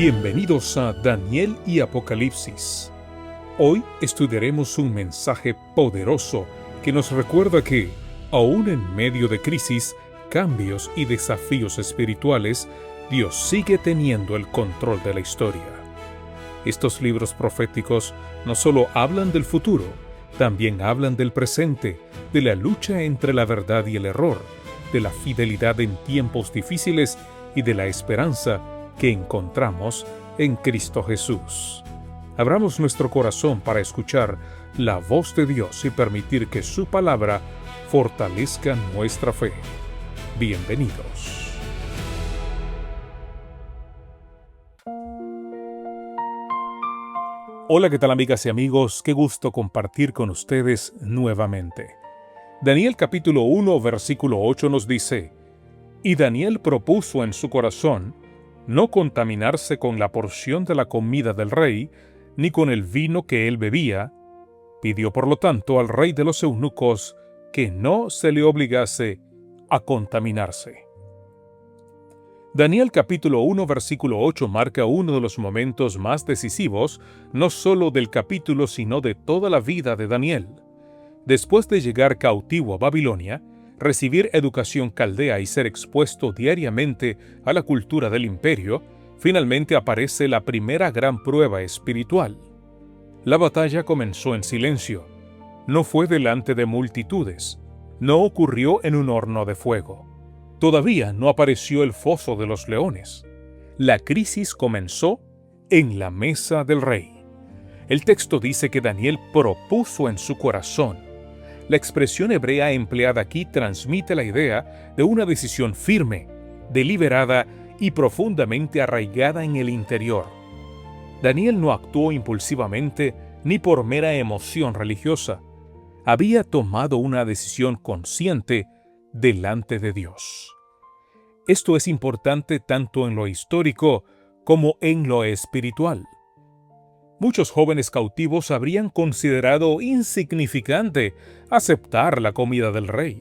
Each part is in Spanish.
Bienvenidos a Daniel y Apocalipsis. Hoy estudiaremos un mensaje poderoso que nos recuerda que, aún en medio de crisis, cambios y desafíos espirituales, Dios sigue teniendo el control de la historia. Estos libros proféticos no solo hablan del futuro, también hablan del presente, de la lucha entre la verdad y el error, de la fidelidad en tiempos difíciles y de la esperanza que encontramos en Cristo Jesús. Abramos nuestro corazón para escuchar la voz de Dios y permitir que su palabra fortalezca nuestra fe. Bienvenidos. Hola, ¿qué tal, amigas y amigos? Qué gusto compartir con ustedes nuevamente. Daniel capítulo 1, versículo 8 nos dice: Y Daniel propuso en su corazón no contaminarse con la porción de la comida del rey, ni con el vino que él bebía. Pidió por lo tanto al rey de los eunucos que no se le obligase a contaminarse. Daniel capítulo 1 versículo 8 marca uno de los momentos más decisivos, no solo del capítulo sino de toda la vida de Daniel. Después de llegar cautivo a Babilonia, recibir educación caldea y ser expuesto diariamente a la cultura del imperio, finalmente aparece la primera gran prueba espiritual. La batalla comenzó en silencio. No fue delante de multitudes. No ocurrió en un horno de fuego. Todavía no apareció el foso de los leones. La crisis comenzó en la mesa del rey. El texto dice que Daniel propuso en su corazón. La expresión hebrea empleada aquí transmite la idea de una decisión firme, deliberada y profundamente arraigada en el interior. Daniel no actuó impulsivamente ni por mera emoción religiosa. Había tomado una decisión consciente delante de Dios. Esto es importante tanto en lo histórico como en lo espiritual. Muchos jóvenes cautivos habrían considerado insignificante aceptar la comida del rey.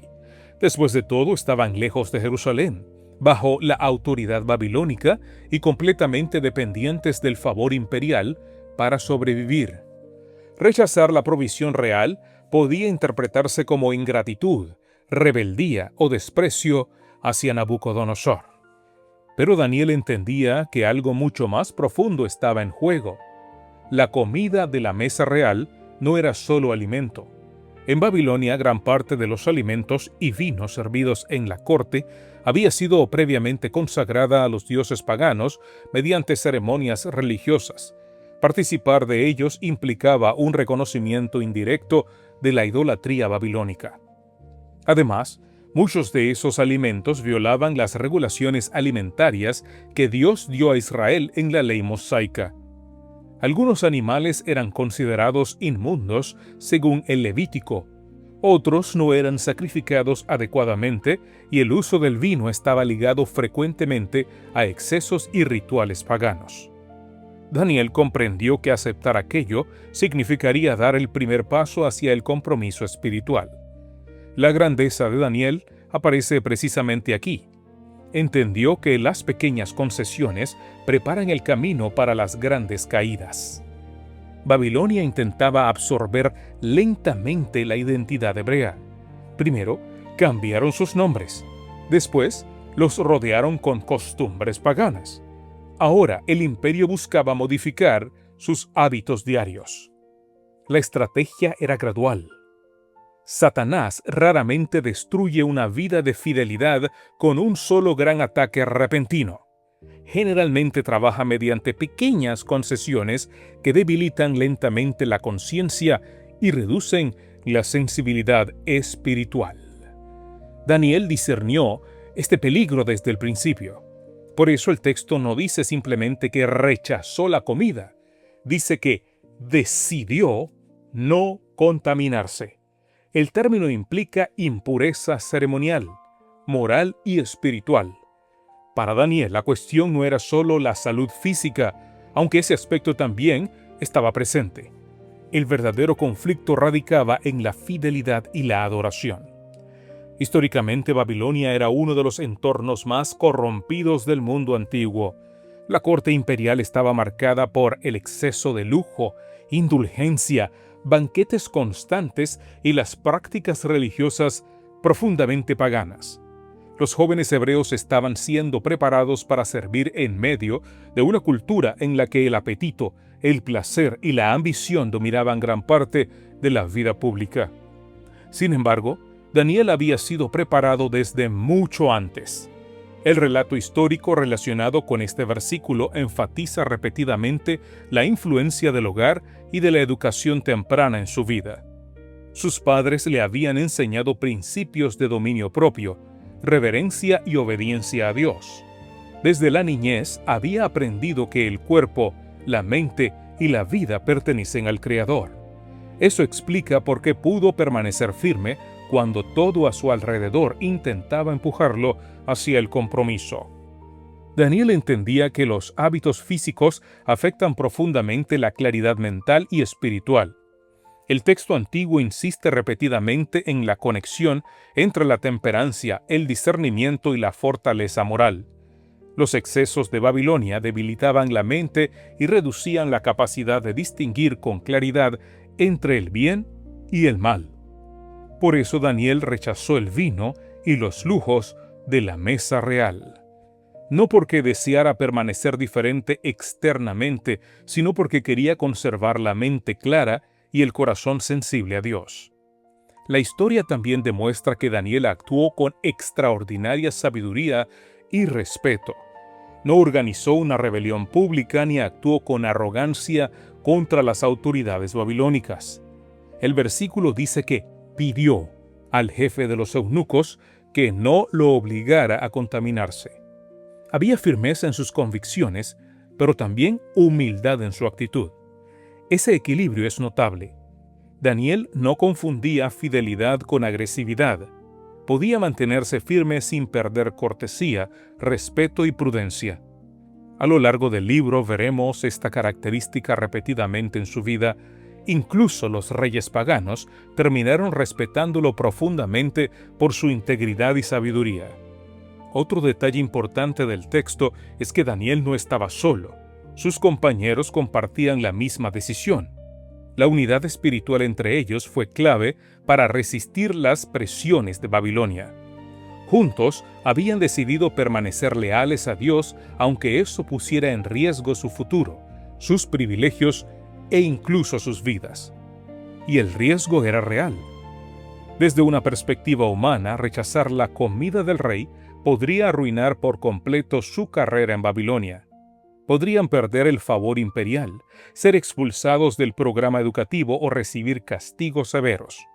Después de todo, estaban lejos de Jerusalén, bajo la autoridad babilónica y completamente dependientes del favor imperial para sobrevivir. Rechazar la provisión real podía interpretarse como ingratitud, rebeldía o desprecio hacia Nabucodonosor. Pero Daniel entendía que algo mucho más profundo estaba en juego. La comida de la mesa real no era solo alimento. En Babilonia, gran parte de los alimentos y vinos servidos en la corte había sido previamente consagrada a los dioses paganos mediante ceremonias religiosas. Participar de ellos implicaba un reconocimiento indirecto de la idolatría babilónica. Además, muchos de esos alimentos violaban las regulaciones alimentarias que Dios dio a Israel en la ley mosaica. Algunos animales eran considerados inmundos según el Levítico, otros no eran sacrificados adecuadamente y el uso del vino estaba ligado frecuentemente a excesos y rituales paganos. Daniel comprendió que aceptar aquello significaría dar el primer paso hacia el compromiso espiritual. La grandeza de Daniel aparece precisamente aquí. Entendió que las pequeñas concesiones preparan el camino para las grandes caídas. Babilonia intentaba absorber lentamente la identidad hebrea. Primero, cambiaron sus nombres. Después, los rodearon con costumbres paganas. Ahora, el imperio buscaba modificar sus hábitos diarios. La estrategia era gradual. Satanás raramente destruye una vida de fidelidad con un solo gran ataque repentino. Generalmente trabaja mediante pequeñas concesiones que debilitan lentamente la conciencia y reducen la sensibilidad espiritual. Daniel discernió este peligro desde el principio. Por eso el texto no dice simplemente que rechazó la comida, dice que decidió no contaminarse. El término implica impureza ceremonial, moral y espiritual. Para Daniel, la cuestión no era solo la salud física, aunque ese aspecto también estaba presente. El verdadero conflicto radicaba en la fidelidad y la adoración. Históricamente, Babilonia era uno de los entornos más corrompidos del mundo antiguo. La corte imperial estaba marcada por el exceso de lujo, indulgencia, banquetes constantes y las prácticas religiosas profundamente paganas. Los jóvenes hebreos estaban siendo preparados para servir en medio de una cultura en la que el apetito, el placer y la ambición dominaban gran parte de la vida pública. Sin embargo, Daniel había sido preparado desde mucho antes. El relato histórico relacionado con este versículo enfatiza repetidamente la influencia del hogar y de la educación temprana en su vida. Sus padres le habían enseñado principios de dominio propio, reverencia y obediencia a Dios. Desde la niñez había aprendido que el cuerpo, la mente y la vida pertenecen al Creador. Eso explica por qué pudo permanecer firme cuando todo a su alrededor intentaba empujarlo hacia el compromiso. Daniel entendía que los hábitos físicos afectan profundamente la claridad mental y espiritual. El texto antiguo insiste repetidamente en la conexión entre la temperancia, el discernimiento y la fortaleza moral. Los excesos de Babilonia debilitaban la mente y reducían la capacidad de distinguir con claridad entre el bien y el mal. Por eso Daniel rechazó el vino y los lujos de la mesa real. No porque deseara permanecer diferente externamente, sino porque quería conservar la mente clara y el corazón sensible a Dios. La historia también demuestra que Daniel actuó con extraordinaria sabiduría y respeto. No organizó una rebelión pública ni actuó con arrogancia contra las autoridades babilónicas. El versículo dice que pidió al jefe de los eunucos que no lo obligara a contaminarse. Había firmeza en sus convicciones, pero también humildad en su actitud. Ese equilibrio es notable. Daniel no confundía fidelidad con agresividad. Podía mantenerse firme sin perder cortesía, respeto y prudencia. A lo largo del libro veremos esta característica repetidamente en su vida. Incluso los reyes paganos terminaron respetándolo profundamente por su integridad y sabiduría. Otro detalle importante del texto es que Daniel no estaba solo. Sus compañeros compartían la misma decisión. La unidad espiritual entre ellos fue clave para resistir las presiones de Babilonia. Juntos habían decidido permanecer leales a Dios aunque eso pusiera en riesgo su futuro, sus privilegios e incluso sus vidas. Y el riesgo era real. Desde una perspectiva humana, rechazar la comida del rey podría arruinar por completo su carrera en Babilonia. Podrían perder el favor imperial, ser expulsados del programa educativo o recibir castigos severos.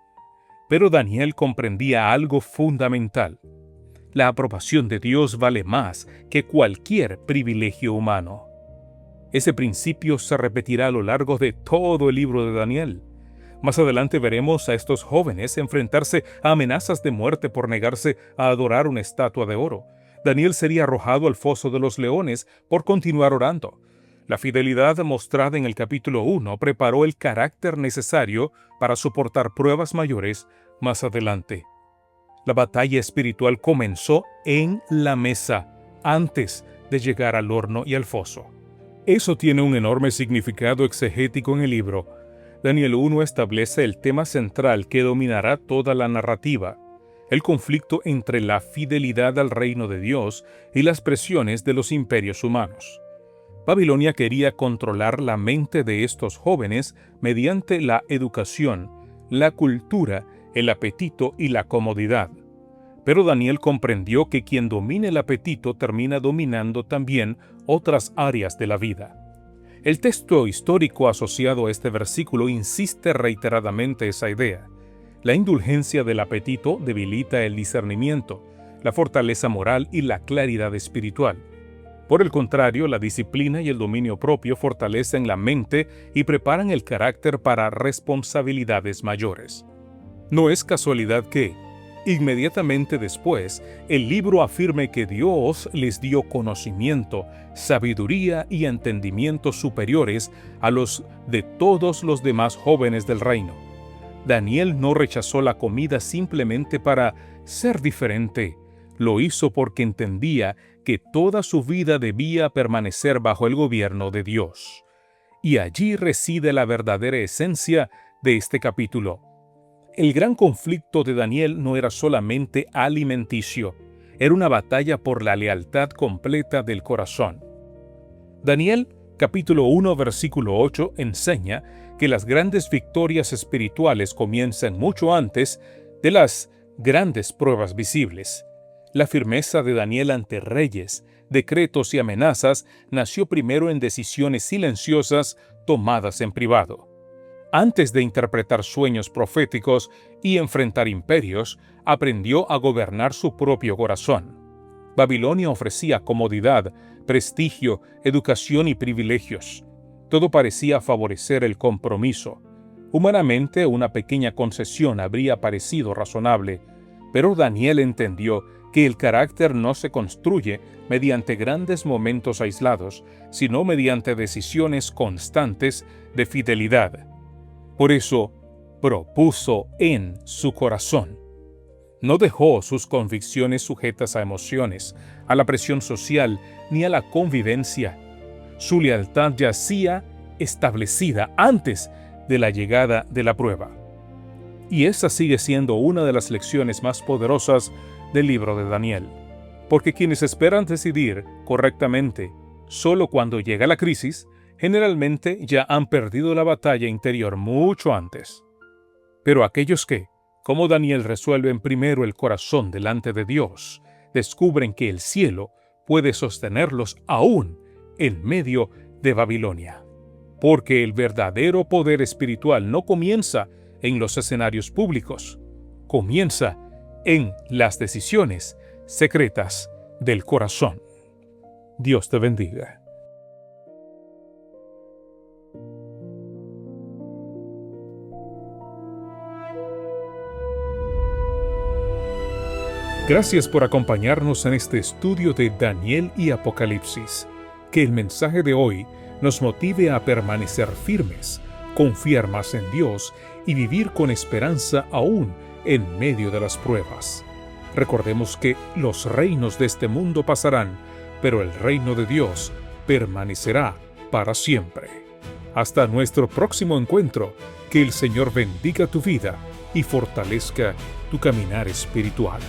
Pero Daniel comprendía algo fundamental. La aprobación de Dios vale más que cualquier privilegio humano. Ese principio se repetirá a lo largo de todo el libro de Daniel. Más adelante veremos a estos jóvenes enfrentarse a amenazas de muerte por negarse a adorar una estatua de oro. Daniel sería arrojado al foso de los leones por continuar orando. La fidelidad mostrada en el capítulo 1 preparó el carácter necesario para soportar pruebas mayores más adelante. La batalla espiritual comenzó en la mesa, antes de llegar al horno y al foso. Eso tiene un enorme significado exegético en el libro. Daniel 1 establece el tema central que dominará toda la narrativa: el conflicto entre la fidelidad al reino de Dios y las presiones de los imperios humanos. Babilonia quería controlar la mente de estos jóvenes mediante la educación, la cultura, el apetito y la comodidad. Pero Daniel comprendió que quien domina el apetito termina dominando también otras áreas de la vida. El texto histórico asociado a este versículo insiste reiteradamente esa idea. La indulgencia del apetito debilita el discernimiento, la fortaleza moral y la claridad espiritual. Por el contrario, la disciplina y el dominio propio fortalecen la mente y preparan el carácter para responsabilidades mayores. No es casualidad que, inmediatamente después, el libro afirme que Dios les dio conocimiento, sabiduría y entendimiento superiores a los de todos los demás jóvenes del reino. Daniel no rechazó la comida simplemente para ser diferente. Lo hizo porque entendía que toda su vida debía permanecer bajo el gobierno de Dios. Y allí reside la verdadera esencia de este capítulo. El gran conflicto de Daniel no era solamente alimenticio, era una batalla por la lealtad completa del corazón. Daniel, capítulo 1, versículo 8, enseña que las grandes victorias espirituales comienzan mucho antes de las grandes pruebas visibles. La firmeza de Daniel ante reyes, decretos y amenazas nació primero en decisiones silenciosas tomadas en privado. Antes de interpretar sueños proféticos y enfrentar imperios, aprendió a gobernar su propio corazón. Babilonia ofrecía comodidad, prestigio, educación y privilegios. Todo parecía favorecer el compromiso. Humanamente, una pequeña concesión habría parecido razonable, pero Daniel entendió que el carácter no se construye mediante grandes momentos aislados, sino mediante decisiones constantes de fidelidad. Por eso, propuso en su corazón. No dejó sus convicciones sujetas a emociones, a la presión social ni a la convivencia. Su lealtad yacía establecida antes de la llegada de la prueba. Y esa sigue siendo una de las lecciones más poderosas del libro de Daniel, porque quienes esperan decidir correctamente solo cuando llega la crisis, generalmente ya han perdido la batalla interior mucho antes. Pero aquellos que, como Daniel, resuelven primero el corazón delante de Dios, descubren que el cielo puede sostenerlos aún en medio de Babilonia. Porque el verdadero poder espiritual no comienza en los escenarios públicos, comienza en las decisiones secretas del corazón. Dios te bendiga. Gracias por acompañarnos en este estudio de Daniel y Apocalipsis. Que el mensaje de hoy nos motive a permanecer firmes, confiar más en Dios y vivir con esperanza aún en medio de las pruebas. Recordemos que los reinos de este mundo pasarán, pero el reino de Dios permanecerá para siempre. Hasta nuestro próximo encuentro, que el Señor bendiga tu vida y fortalezca tu caminar espiritual.